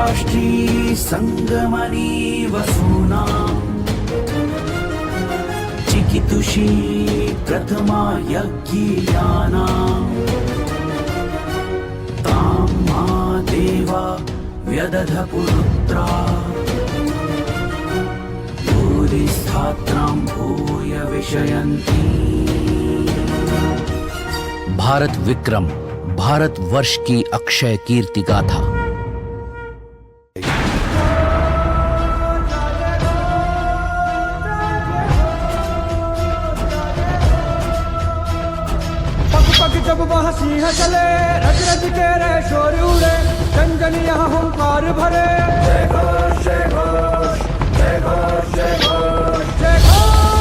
राष्ट्री संगमनी वसूना चिकितुषी प्रथमा यज्ञियाना तां मा देवा व्यदध पुरुत्रा भूरिस्थात्रां भूय विषयन्ति। भारत विक्रम भारत वर्ष की अक्षय कीर्ति गाथा। जब वह सिंह चले रज रज के रे शोर उड़े जन यहाँ हुंकार भरे जय घोष जय घोष जय घोष जय घोष जय घोष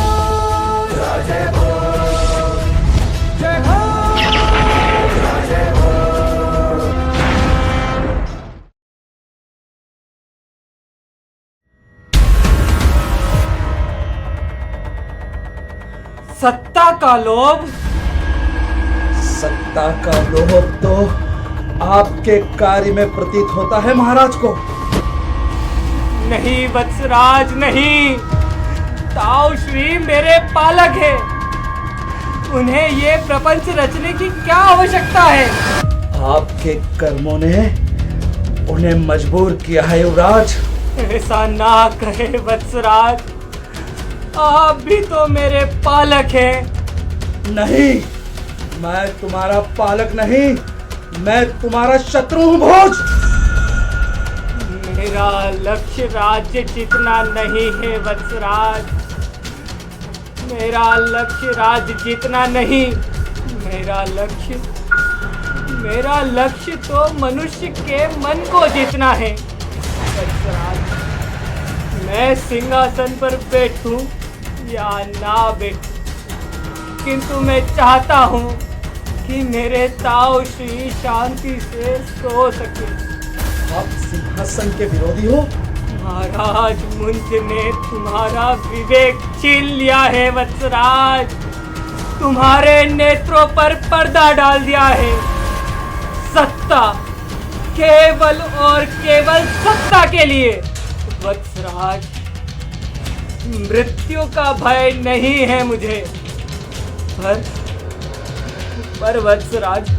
जय घोष जय घोष जय घोष। सत्ता का लोभ, सत्ता का लोभ तो आपके कार्य में प्रतीत होता है महाराज को। नहीं वत्सराज नहीं, ताऊ श्री मेरे पालक है, उन्हें ये प्रपंच रचने की क्या आवश्यकता है? आपके कर्मों ने उन्हें मजबूर किया है युवराज। ऐसा ना कहे वत्सराज, आप भी तो मेरे पालक हैं। नहीं, मैं तुम्हारा पालक नहीं, मैं तुम्हारा शत्रु हूं भोज। मेरा लक्ष्य राज्य जीतना नहीं है वत्सराज, मेरा लक्ष्य राज्य जीतना नहीं, मेरा लक्ष्य तो मनुष्य के मन को जीतना है वत्सराज। मैं सिंहासन पर बैठूं या ना बैठूं, किंतु मैं चाहता हूँ कि मेरे ताऊ श्री शांति से सो सके। आप सिंहासन के विरोधी हो? महाराज, मुझने तुम्हारा विवेक छीन लिया है वत्सराज, तुम्हारे नेत्रों पर पर्दा डाल दिया है। सत्ता, केवल और केवल सत्ता के लिए वत्सराज, मृत्यु का भय नहीं है मुझे। पर वत्सराज,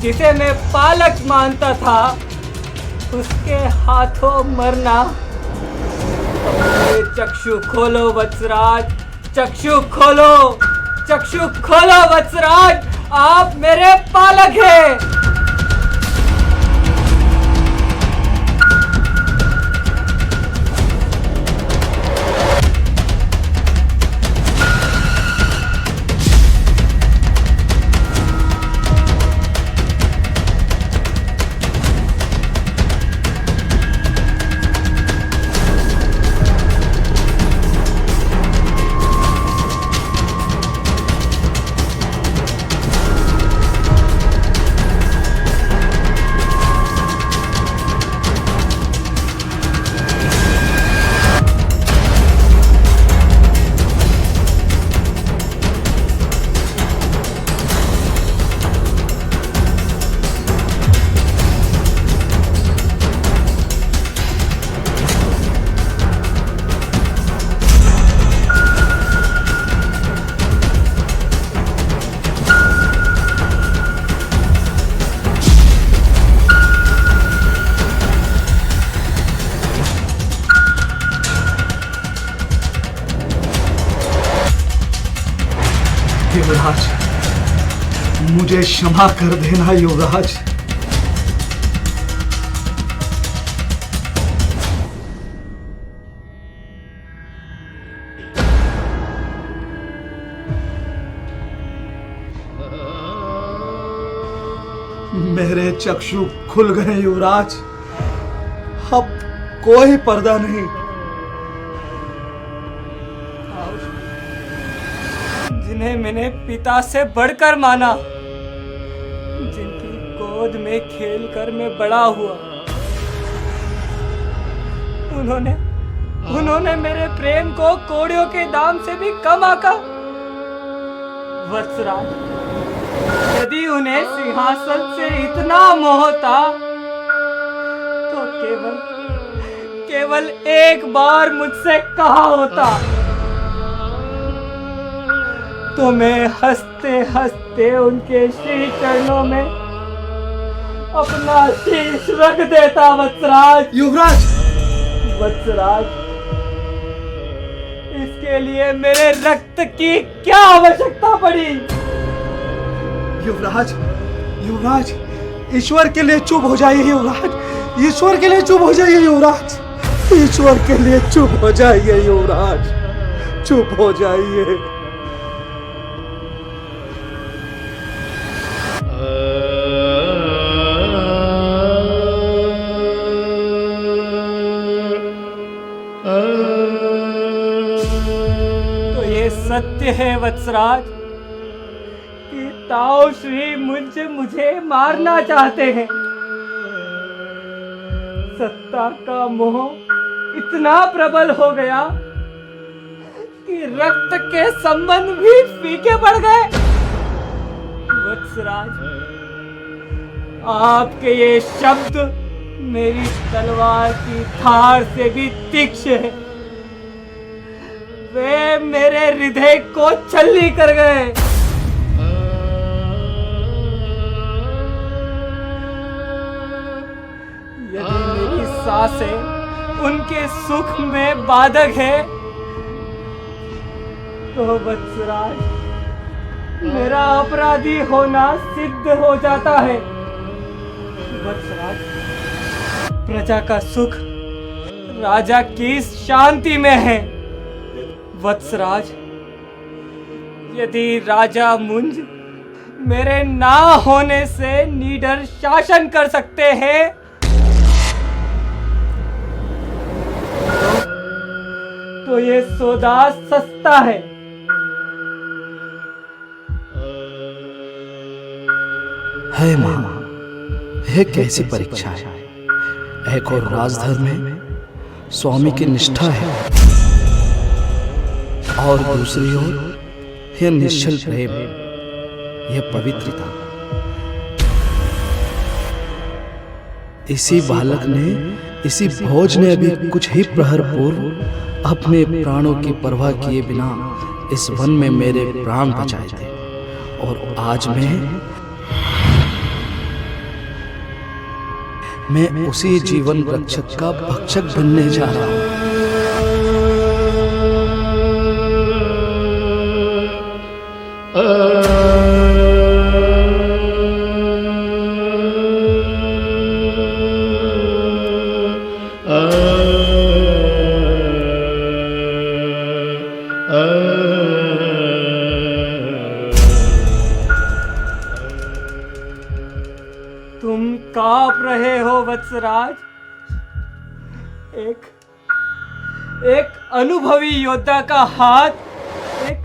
जिसे मैं पालक मानता था, उसके हाथों मरना। चक्षु खोलो वत्सराज, चक्षु खोलो, चक्षु खोलो वत्सराज, आप मेरे पालक हैं। युवराज, मुझे क्षमा कर देना युवराज। मेरे चक्षु खुल गए युवराज, अब कोई पर्दा नहीं। जिन्हें मैंने पिता से बढ़कर माना, जिनकी गोद में खेलकर मैं बड़ा हुआ, उन्होंने मेरे प्रेम को कोड़ियों के दाम से भी कम आका। वत्सराज, यदि उन्हें सिंहासन से इतना मोह था, तो केवल एक बार मुझसे कहा होता तो मैं हंसते हंसते उनके श्री चरणों में अपना शीश रख देता। वत्सराज, युवराज, वत्सराज, इसके लिए मेरे रक्त की क्या आवश्यकता पड़ी? युवराज, युवराज, ईश्वर के लिए चुप हो जाइए युवराज, ईश्वर के लिए चुप हो जाइए युवराज, ईश्वर के लिए चुप हो जाइए युवराज, चुप हो जाइए। तो ये सत्य है वत्सराज कि ताऊ श्री मुझे मारना चाहते हैं। सत्ता का मोह इतना प्रबल हो गया कि रक्त के संबंध भी फीके पड़ गए। वत्सराज, आपके ये शब्द मेरी तलवार की धार से भी तीक्ष्ण है। वे मेरे हृदय को छल्ली कर गए। यदि मेरी सांसें उनके सुख में बाधक है तो वत्सराज, मेरा अपराधी होना सिद्ध हो जाता है। वत्सराज, प्रजा का सुख राजा की शांति में है। वत्सराज, यदि राजा मुंज मेरे ना होने से निडर शासन कर सकते हैं तो ये सौदा सस्ता है। है मां, यह कैसी परीक्षा है। एक और राजधर्म में स्वामी की निष्ठा है और दूसरी ओर यह निश्चल प्रेम, यह पवित्रता। इसी बालक ने, इसी भोज ने अभी कुछ ही प्रहर पूर्व अपने प्राणों की परवाह किए बिना इस वन में मेरे प्राण बचाए थे, और आज मैं उसी जीवन रक्षक का भक्षक बनने जा रहा हूं। तुम कांप रहे हो वत्सराज। एक अनुभवी योद्धा का हाथ एक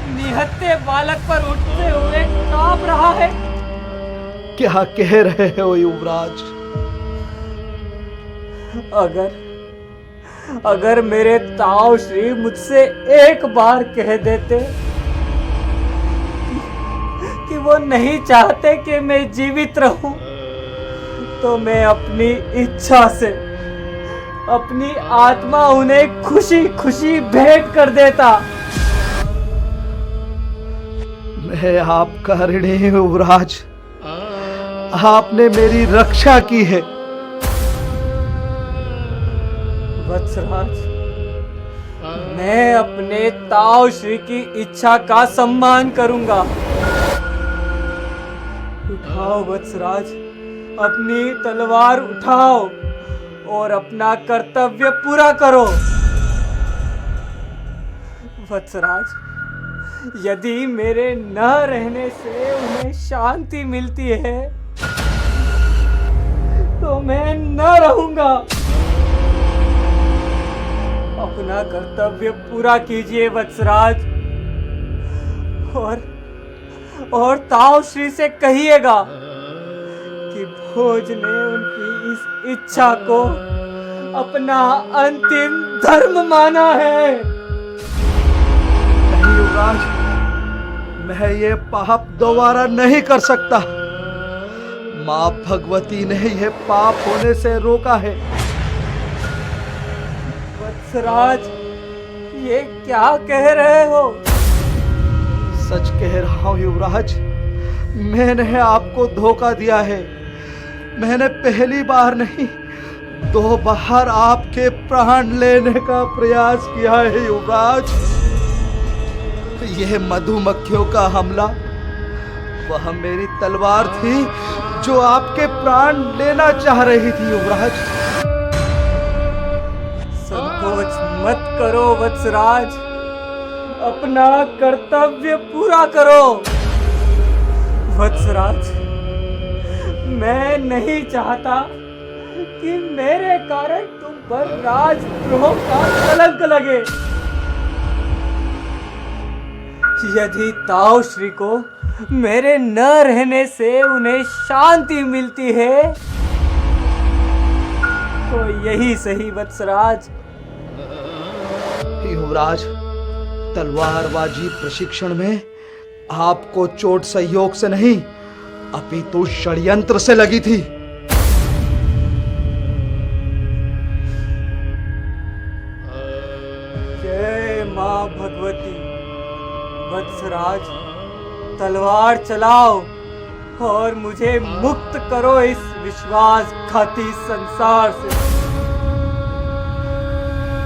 निहत्थे बालक पर उठते हुए कांप रहा है। क्या कह रहे हो युवराज? अगर मेरे ताऊ श्री मुझसे एक बार कह देते कि वो नहीं चाहते कि मैं जीवित रहूं, तो मैं अपनी इच्छा से अपनी आत्मा उन्हें खुशी खुशी भेंट कर देता। मैं आपका ऋणी हूं युवराज, आपने मेरी रक्षा की है। वत्सराज, मैं अपने ताऊ श्री की इच्छा का सम्मान करूंगा। उठाओ वत्सराज, अपनी तलवार उठाओ और अपना कर्तव्य पूरा करो। वत्सराज, यदि मेरे न रहने से उन्हें शांति मिलती है तो मैं न रहूंगा। अपना कर्तव्य पूरा कीजिए वत्सराज, और ताऊ श्री से कहिएगा कि भोज ने उनकी इस इच्छा को अपना अंतिम धर्म माना है। नहीं युवराज, मैं ये पाप दोबारा नहीं कर सकता। माँ भगवती ने यह पाप होने से रोका है। वत्सराज, ये क्या कह रहे हो? सच कह रहा हूँ युवराज, मैंने आपको धोखा दिया है। मैंने पहली बार नहीं, 2 बार आपके प्राण लेने का प्रयास किया है युवराज। यह मधुमक्खियों का हमला, वह मेरी तलवार थी जो आपके प्राण लेना चाह रही थी युवराज। संकोच मत करो वत्सराज, अपना कर्तव्य पूरा करो। वत्सराज, मैं नहीं चाहता कि मेरे कारण तुम पर राजद्रोह का कलंक लगे। यदि ताऊ श्री को मेरे न रहने से उन्हें शांति मिलती है तो यही सही वत्सराज। युवराज, तलवारबाजी प्रशिक्षण में आपको चोट संयोग से नहीं अपितु षड्यंत्र से लगी थी। जय मां भगवती। वत्सराज, तलवार चलाओ और मुझे मुक्त करो इस विश्वासघाती संसार से।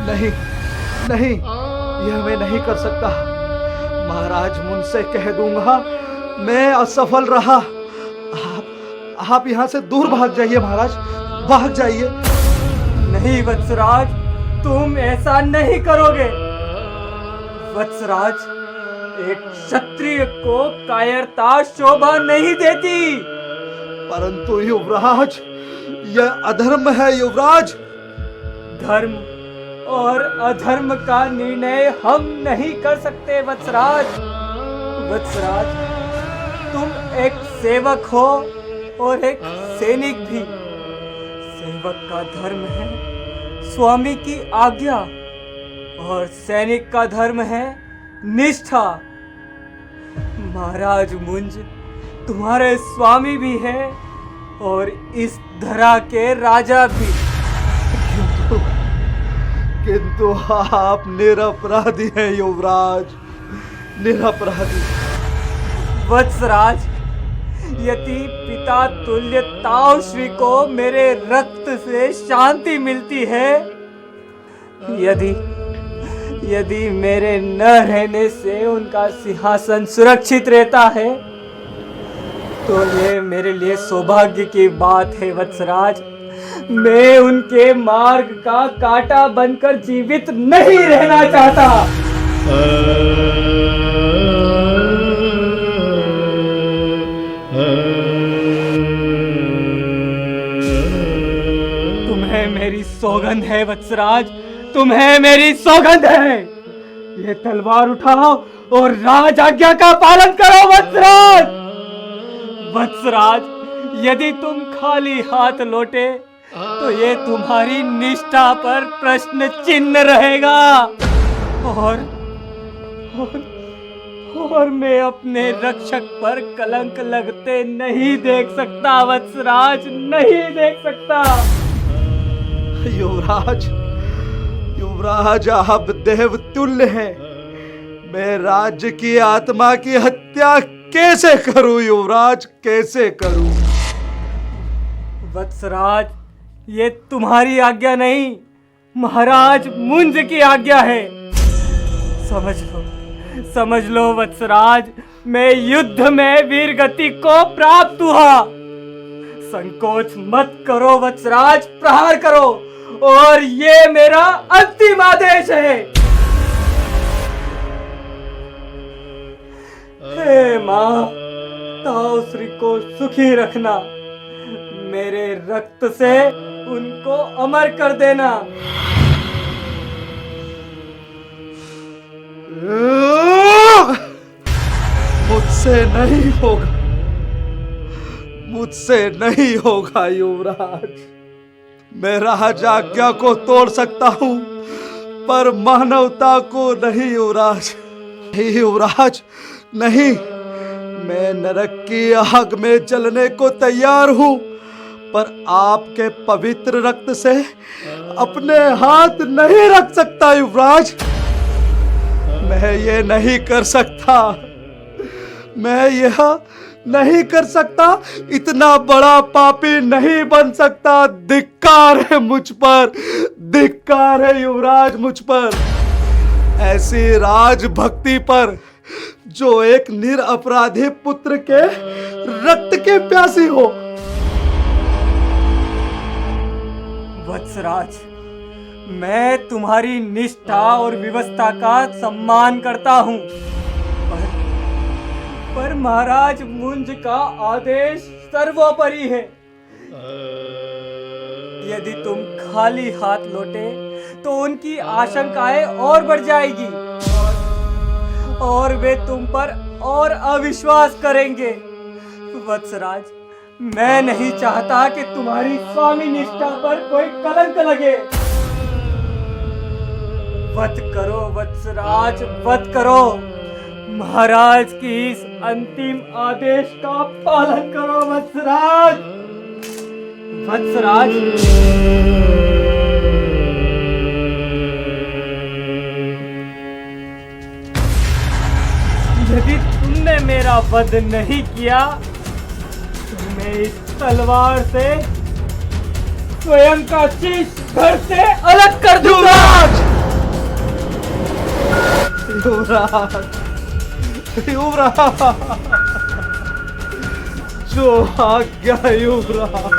नहीं नहीं, यह मैं नहीं कर सकता। महाराज मुझसे कह दूंगा मैं असफल रहा। आप यहाँ से दूर भाग जाइए महाराज, भाग जाइए। नहीं वत्सराज, तुम ऐसा नहीं करोगे। वत्सराज, एक क्षत्रिय को कायरता शोभा नहीं देती। परंतु युवराज, यह अधर्म है युवराज। धर्म और अधर्म का निर्णय हम नहीं कर सकते वत्सराज। वत्सराज, तुम एक सेवक हो और एक सैनिक भी। सेवक का धर्म है स्वामी की आज्ञा और सैनिक का धर्म है निष्ठा। महाराज मुंज तुम्हारे स्वामी भी है और इस धरा के राजा भी। किंतु आप निरपराधी हैं युवराज, निरपराधी। वत्सराज, यदि पिता तुल्य ताऊ श्री को मेरे रक्त से शांति मिलती है, यदि मेरे न रहने से उनका सिंहासन सुरक्षित रहता है, तो ये मेरे लिए सौभाग्य की बात है वत्सराज। मैं उनके मार्ग का कांटा बनकर जीवित नहीं रहना चाहता। तुम्हें मेरी सौगंध है वत्सराज, तुम्हें मेरी सौगंध है। ये तलवार उठाओ और राज आज्ञा का पालन करो वत्सराज। वत्सराज, यदि तुम खाली हाथ लौटे तो ये तुम्हारी निष्ठा पर प्रश्न चिन्ह रहेगा और मैं अपने रक्षक पर कलंक लगते नहीं देख सकता वत्सराज, नहीं देख सकता। युवराज, युवराज आप देवतुल्य हैं। मैं राज्य की आत्मा की हत्या कैसे करूं युवराज, कैसे करूं? वत्सराज, ये तुम्हारी आज्ञा नहीं, महाराज मुंज की आज्ञा है। समझ लो वत्सराज, मैं युद्ध में वीरगति को प्राप्त हुआ। संकोच मत करो वत्सराज, प्रहार करो और ये मेरा अंतिम आदेश है। हे मां, ताऊ श्री को सुखी रखना। मेरे रक्त से उनको अमर कर देना। मुझसे नहीं होगा, मुझसे नहीं होगा युवराज। मैं राज आज्ञा को तोड़ सकता हूं पर मानवता को नहीं युवराज। नहीं युवराज, नहीं, मैं नरक की आग में जलने को तैयार हूं, पर आपके पवित्र रक्त से अपने हाथ नहीं रख सकता युवराज। मैं ये नहीं कर सकता, मैं यह नहीं कर सकता, इतना बड़ा पापी नहीं बन सकता। धिक्कार है मुझ पर, धिक्कार है युवराज मुझ पर, ऐसी राजभक्ति पर जो एक निरपराधी पुत्र के रक्त के प्यासी हो। वत्सराज, मैं तुम्हारी निष्ठा और विवस्था का सम्मान करता हूं, पर महाराज मुंज का आदेश सर्वोपरि है। यदि तुम खाली हाथ लौटे तो उनकी आशंकाएं और बढ़ जाएगी और वे तुम पर और अविश्वास करेंगे। वत्सराज, मैं नहीं चाहता कि तुम्हारी स्वामी निष्ठा पर कोई कलंक लगे। वध करो वत्सराज, वध करो। महाराज की इस अंतिम आदेश का पालन करो वत्सराज। वत्सराज, यदि तुमने मेरा वध नहीं किया तो मैं इस तलवार से स्वयं का शीश घर से अलग कर दूंगा। युवराज, युवराज, जो आज्ञा युवराज,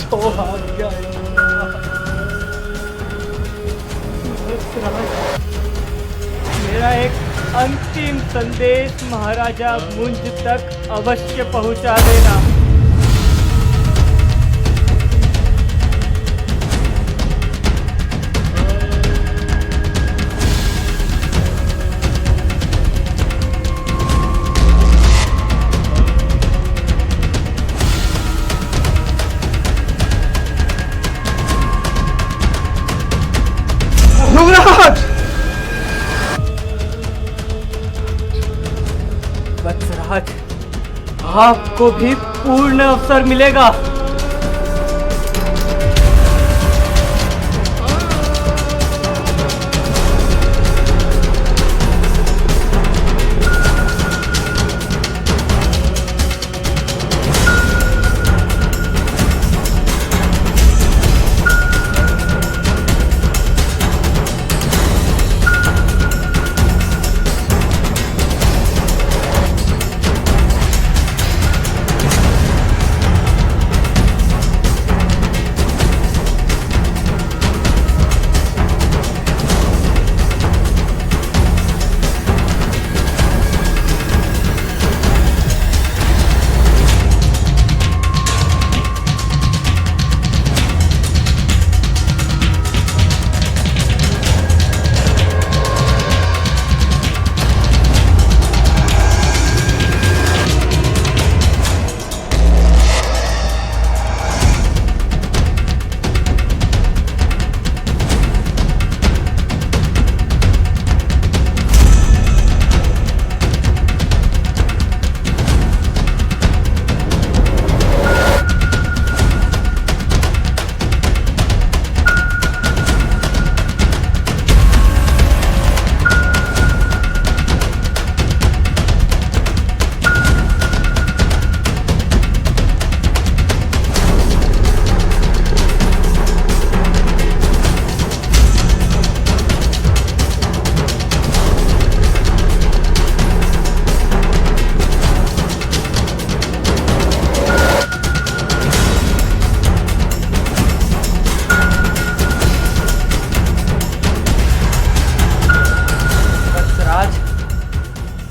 जो आज्ञा वत्सराज, मेरा एक अंतिम संदेश महाराजा मुंज तक अवश्य पहुंचा देना। युवराज, वत्सराज, आपको भी पूर्ण अवसर मिलेगा।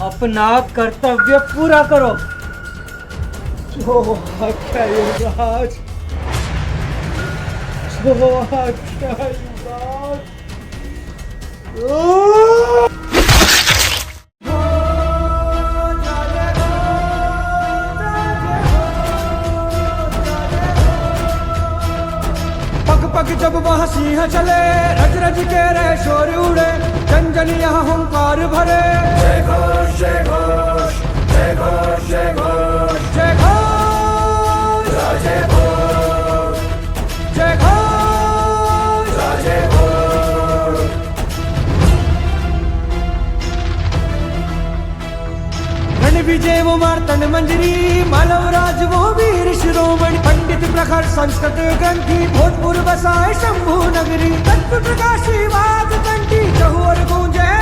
अपना कर्तव्य पूरा करो। जो आज्ञा युवराज, जो आज्ञा युवराज। पग पग जब वह सिंह चले, रज रज के रे शोर उड़े, जन जन यहाँ हुंकार भरे। जय घोष जय घोष। विजय वो मार्तन मंजरी, मालव राज वो वीर शिरोमणि, पंडित प्रखर संस्कृत ग्रंथि, भोजपुर बसाए शंभु नगरी, तत्व प्रकाशी वाद कंठी, चहुर गूंजे